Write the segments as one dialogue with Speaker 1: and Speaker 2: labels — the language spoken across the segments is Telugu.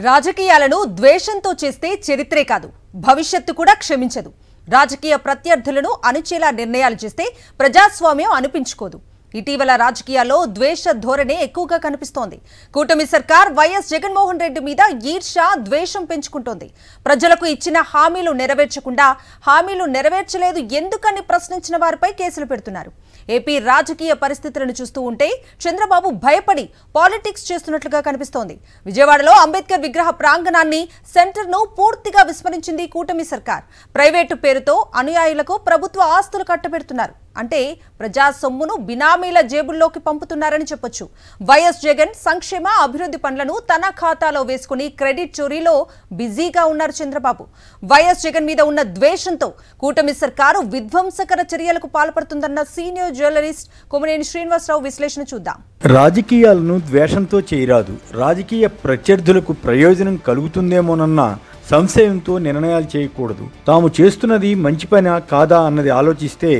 Speaker 1: రాజకీయాలను ద్వేషంతో చేస్తే చరిత్రే కాదు భవిష్యత్తు కూడా క్షమించదు. రాజకీయ ప్రత్యర్థులను అణిచేలా నిర్ణయాలు చేస్తే ప్రజాస్వామ్యం అనిపించుకోదు. ఇటీవల రాజకీయాల్లో ద్వేష ధోరణి ఎక్కువగా కనిపిస్తోంది. కూటమి సర్కార్ వైఎస్ జగన్మోహన్ రెడ్డి మీద ఈర్ష్య, ద్వేషం పెంచుకుంటోంది. ప్రజలకు ఇచ్చిన హామీలు నెరవేర్చకుండా హామీలు నెరవేర్చలేదు ఎందుకని ప్రశ్నించిన వారిపై కేసులు పెడుతున్నారు. ఏపీ రాజకీయ పరిస్థితులను చూస్తూ ఉంటే చంద్రబాబు భయపడి పాలిటిక్స్ చేస్తున్నట్లుగా కనిపిస్తోంది. విజయవాడలో అంబేద్కర్ విగ్రహ ప్రాంగణాన్ని, సెంటర్ను పూర్తిగా విస్మరించింది కూటమి సర్కార్. ప్రైవేటు పేరుతో అనుయాయులకు ప్రభుత్వ ఆస్తులు కట్టబెడుతున్నారు. అంటే ప్రజా సొమ్మును బినామీల జేబుల్లోకి పంపుతున్నారని చెప్పొచ్చు. వైఎస్ జగన్ సంక్షేమ అభివృద్ధి పనులను తన ఖాతాలో వేసుకుని క్రెడిట్ చోరీలో బిజీగా ఉన్నారు చంద్రబాబు. వైఎస్ జగన్ మీద ఉన్న ద్వేషంతో కూటమి సర్కారు విధ్వంసకర చర్యలకు పాల్పడుతుందన్న సీనియర్ జర్నలిస్ట్ కొమరేని శ్రీనివాసరావు విశ్లేషణ చూద్దాం.
Speaker 2: రాజకీయాలను ద్వేషంతో చేయరాదు. రాజకీయ ప్రత్యర్థులకు ప్రయోజనం కలుగుతుందేమోనన్న సంశయంతో నిర్ణయాలు చేయకూడదు. తాము చేస్తున్నది మంచి పనా కాదా అన్నది ఆలోచిస్తే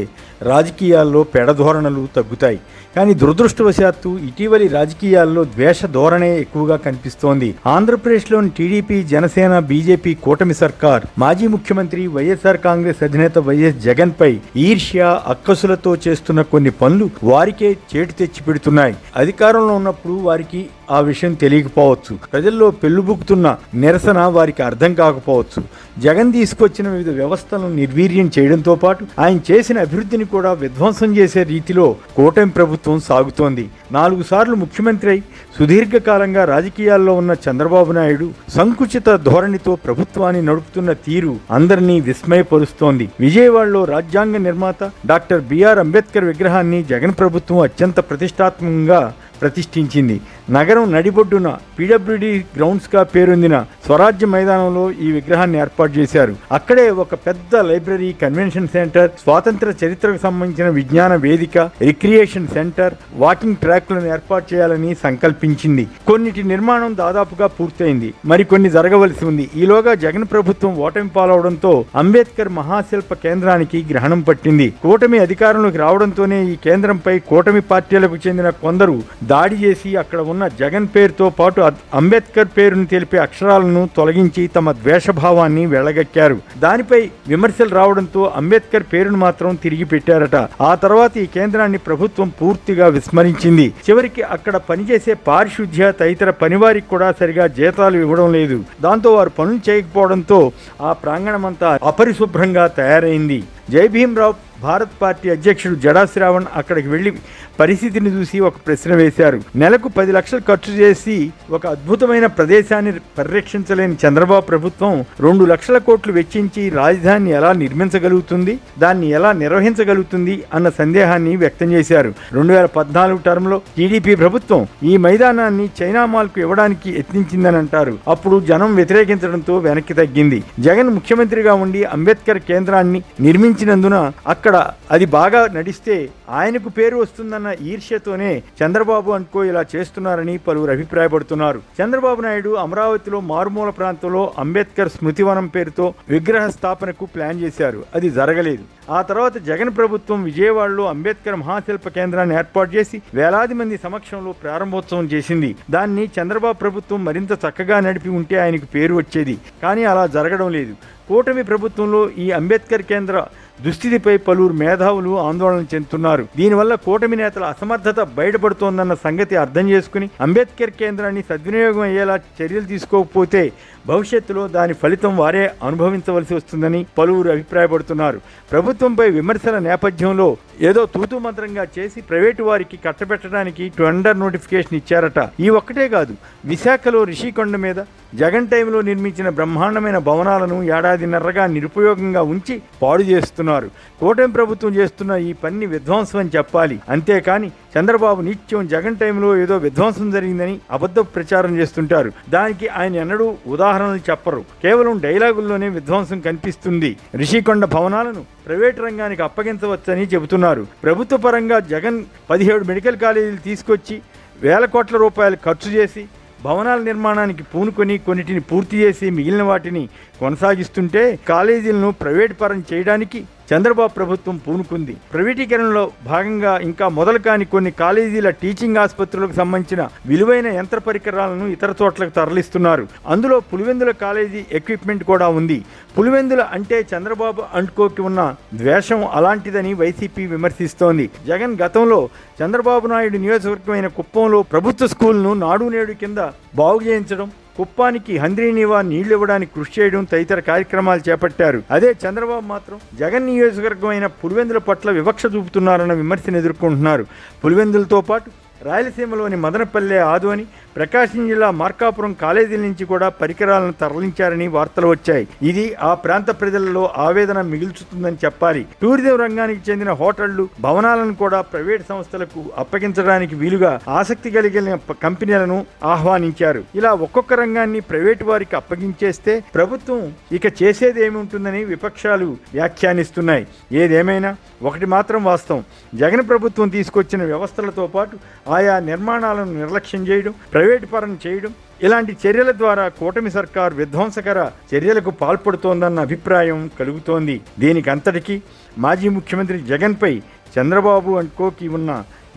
Speaker 2: రాజకీయాల్లో పెడధోరణలు తగ్గుతాయి. కానీ దురదృష్టవశాత్తు ఇటీవలి రాజకీయాల్లో ద్వేష ధోరణే ఎక్కువగా కనిపిస్తోంది. ఆంధ్రప్రదేశ్లోని టీడీపీ, జనసేన, బీజేపీ కూటమి సర్కార్ మాజీ ముఖ్యమంత్రి వైఎస్ఆర్ కాంగ్రెస్ అధినేత వైఎస్ జగన్ పై ఈర్ష్య, అక్కసులతో చేస్తున్న కొన్ని పనులు వారికే చేటు తెచ్చి పెడుతున్నాయి. అధికారంలో ఉన్నప్పుడు వారికి ఆ విషయం తెలియకపోవచ్చు. ప్రజల్లో పెళ్లుబుకుతున్న నిరసన వారికి అర్థం కాకపోవచ్చు. జగన్ తీసుకొచ్చిన వివిధ వ్యవస్థలను నిర్వీర్యం చేయడంతో పాటు ఆయన చేసిన అభివృద్ధిని కూడా విధ్వంసం చేసే రీతిలో కూటమి ప్రభుత్వం సాగుతోంది. 4 సార్లు ముఖ్యమంత్రి అయి సుదీర్ఘకాలంగా రాజకీయాల్లో ఉన్న చంద్రబాబు నాయుడు సంకుచిత ధోరణితో ప్రభుత్వాన్ని నడుపుతున్న తీరు అందరినీ విస్మయపరుస్తోంది. విజయవాడలో రాజ్యాంగ నిర్మాత డాక్టర్ బిఆర్ అంబేద్కర్ విగ్రహాన్ని జగన్ ప్రభుత్వం అత్యంత ప్రతిష్టాత్మకంగా ప్రతిష్ఠించింది. నగరం నడిబొడ్డున పీడబ్ల్యూడీ గ్రౌండ్స్గా పేరొందిన స్వరాజ్య మైదానంలో ఈ విగ్రహాన్ని ఏర్పాటు చేశారు. అక్కడే ఒక పెద్ద లైబ్రరీ, కన్వెన్షన్ సెంటర్, స్వాతంత్ర చరిత్రకు సంబంధించిన విజ్ఞాన వేదిక, రిక్రియేషన్ సెంటర్, వాకింగ్ ట్రాక్లను ఏర్పాటు చేయాలని సంకల్పించింది. కొన్నిటి నిర్మాణం దాదాపుగా పూర్తయింది, మరికొన్ని జరగవలసి ఉంది. ఈలోగా జగన్ ప్రభుత్వం ఓటమి పాలవడంతో అంబేద్కర్ మహాశిల్ప కేంద్రానికి గ్రహణం పట్టింది. కూటమి అధికారంలోకి రావడంతోనే ఈ కేంద్రంపై కూటమి పార్టీలకు చెందిన కొందరు దాడి చేసి అక్కడ ఉన్న జగన్ పేరుతో పాటు అంబేద్కర్ పేరును తెలిపే అక్షరాలను తొలగించి తమ ద్వేషభావాన్ని వెళ్లగక్కారు. దానిపై విమర్శలు రావడంతో అంబేద్కర్ పేరును మాత్రం తిరిగి పెట్టారట. ఆ తర్వాత ఈ కేంద్రాన్ని ప్రభుత్వం పూర్తిగా విస్మరించింది. చివరికి అక్కడ పనిచేసే పారిశుద్ధ్య తదితర పనివారికి కూడా సరిగా జీతాలు ఇవ్వడం లేదు. దాంతో వారు పనులు చేయకపోవడంతో ఆ ప్రాంగణమంతా అపరిశుభ్రంగా తయారైంది. జైభీంరావు భారత్ పార్టీ అధ్యక్షుడు జడా శ్రావణ్ అక్కడికి వెళ్లి పరిస్థితిని చూసి ఒక ప్రశ్న వేశారు. నెలకు 10 లక్షలు ఖర్చు చేసి ఒక అద్భుతమైన ప్రదేశాన్ని పరిరక్షించలేని చంద్రబాబు ప్రభుత్వం 2 లక్షల కోట్లు వెచ్చించి రాజధానిని ఎలా నిర్మించగలుగుతుంది, దాన్ని ఎలా నిర్వహించగలుగుతుంది అన్న సందేహాన్ని వ్యక్తం చేశారు. 2014 టర్మ్లో టీడీపీ ప్రభుత్వం ఈ మైదానాన్ని చైనా మాల్కు ఇవ్వడానికి యత్నించిందని అంటారు. అప్పుడు జనం వ్యతిరేకించడంతో వెనక్కి తగ్గింది. జగన్ ముఖ్యమంత్రిగా ఉండి అంబేద్కర్ కేంద్రాన్ని నిర్మించినందున అక్కడ అది బాగా నడిస్తే ఆయనకు పేరు వస్తుందన్న ఈర్ష్యతోనే చంద్రబాబు అనుకో ఇలా చేస్తున్నారని పలువురు అభిప్రాయపడుతున్నారు. చంద్రబాబు నాయుడు అమరావతిలో మారుమూల ప్రాంతంలో అంబేద్కర్ స్మృతివనం పేరుతో విగ్రహ స్థాపనకు ప్లాన్ చేశారు. అది జరగలేదు. ఆ తర్వాత జగన్ ప్రభుత్వం విజయవాడలో అంబేద్కర్ మహాశిల్ప కేంద్రాన్ని ఏర్పాటు చేసి వేలాది మంది సమక్షంలో ప్రారంభోత్సవం చేసింది. దాన్ని చంద్రబాబు ప్రభుత్వం మరింత చక్కగా నడిపి ఉంటే ఆయనకు పేరు వచ్చేది. కానీ అలా జరగడం లేదు. కూటమి ప్రభుత్వంలో ఈ అంబేద్కర్ కేంద్ర దుస్థితిపై పలువురు మేధావులు ఆందోళన చెందుతున్నారు. దీనివల్ల కూటమి నేతల అసమర్థత బయటపడుతోందన్న సంగతి అర్థం చేసుకుని అంబేద్కర్ కేంద్రాన్ని సద్వినియోగం అయ్యేలా చర్యలు తీసుకోకపోతే భవిష్యత్తులో దాని ఫలితం వారే అనుభవించవలసి వస్తుందని పలువురు అభిప్రాయపడుతున్నారు. ప్రభుత్వంపై విమర్శల నేపథ్యంలో ఏదో తూతూ మంత్రంగా చేసి ప్రైవేటు వారికి కట్టబెట్టడానికి టెండర్ నోటిఫికేషన్ ఇచ్చారట. ఈ ఒక్కటే కాదు, విశాఖలో రిషికొండ మీద జగన్ టైంలో నిర్మించిన బ్రహ్మాండమైన భవనాలను ఏడాదిన్నరగా నిరుపయోగంగా ఉంచి పాడు చేస్తున్నారు. కూటమి ప్రభుత్వం చేస్తున్న ఈ పని విధ్వంసం అని చెప్పాలి. అంతేకాని చంద్రబాబు నిత్యం జగన్ టైంలో ఏదో విధ్వంసం జరిగిందని అబద్ధ ప్రచారం చేస్తుంటారు. దానికి ఆయన ఎన్నడూ ఉదాహరణలు చెప్పరు. కేవలం డైలాగుల్లోనే విధ్వంసం కనిపిస్తుంది. రిషికొండ భవనాలను ప్రైవేటు రంగానికి అప్పగించవచ్చని చెబుతున్నారు. ప్రభుత్వ పరంగా జగన్ 17 మెడికల్ కాలేజీలు తీసుకొచ్చి వేల కోట్ల రూపాయలు ఖర్చు చేసి భవనాల నిర్మాణానికి పూనుకొని కొన్నిటిని పూర్తి చేసి మిగిలిన వాటిని కొనసాగిస్తుంటే కాలేజీలను ప్రైవేట్ పరం చేయడానికి చంద్రబాబు ప్రభుత్వం పూనుకుంది. ప్రైవేటీకరణలో భాగంగా ఇంకా మొదలు కాని కొన్ని కాలేజీల టీచింగ్ ఆసుపత్రులకు సంబంధించిన విలువైన యంత్ర పరికరాలను ఇతర చోట్లకు తరలిస్తున్నారు. అందులో పులివెందుల కాలేజీ ఎక్విప్మెంట్ కూడా ఉంది. పులివెందుల అంటే చంద్రబాబు అంటుకోకి ఉన్న ద్వేషం అలాంటిదని వైసీపీ విమర్శిస్తోంది. జగన్ గతంలో చంద్రబాబు నాయుడు నియోజకవర్గమైన కుప్పంలో ప్రభుత్వ స్కూల్ను నాడు నేడు కింద బాగు చేయించడం, కుప్పానికి హంద్రీనీవా నీళ్లు ఇవ్వడానికి కృషి చేయడం తదితర కార్యక్రమాలు చేపట్టారు. అదే చంద్రబాబు మాత్రం జగన్ నియోజకవర్గం అయిన పులివెందుల పట్ల వివక్ష చూపుతున్నారన్న విమర్శను ఎదుర్కొంటున్నారు. పులివెందులతో పాటు రాయలసీమలోని మదనపల్లె, ఆదోని, ప్రకాశం జిల్లా మార్కాపురం కాలేజీల నుంచి కూడా పరికరాలను తరలించారని వార్తలు వచ్చాయి. ఇది ఆ ప్రాంత ప్రజలలో ఆవేదన మిగుల్చుతుందని చెప్పాలి. టూరిజం రంగానికి చెందిన హోటళ్లు, భవనాలను కూడా ప్రైవేట్ సంస్థలకు అప్పగించడానికి వీలుగా ఆసక్తి కలిగిన కంపెనీలను ఆహ్వానించారు. ఇలా ఒక్కొక్క రంగాన్ని ప్రైవేటు వారికి అప్పగించేస్తే ప్రభుత్వం ఇక చేసేది ఏమి ఉంటుందని విపక్షాలు వ్యాఖ్యానిస్తున్నాయి. ఏదేమైనా ఒకటి మాత్రం వాస్తవం, జగన్ ప్రభుత్వం తీసుకొచ్చిన వ్యవస్థలతో పాటు ఆయా నిర్మాణాలను నిర్లక్ష్యం చేయడం, ప్రైవేటు పరం చేయడం, ఇలాంటి చర్యల ద్వారా కూటమి సర్కార్ విధ్వంసకర చర్యలకు పాల్పడుతోందన్న అభిప్రాయం కలుగుతోంది. దీనికంతటికీ మాజీ ముఖ్యమంత్రి జగన్పై చంద్రబాబు అండ్ కోకి ఉన్న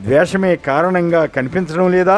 Speaker 2: ద్వేషమే కారణంగా కనిపించడం లేదా?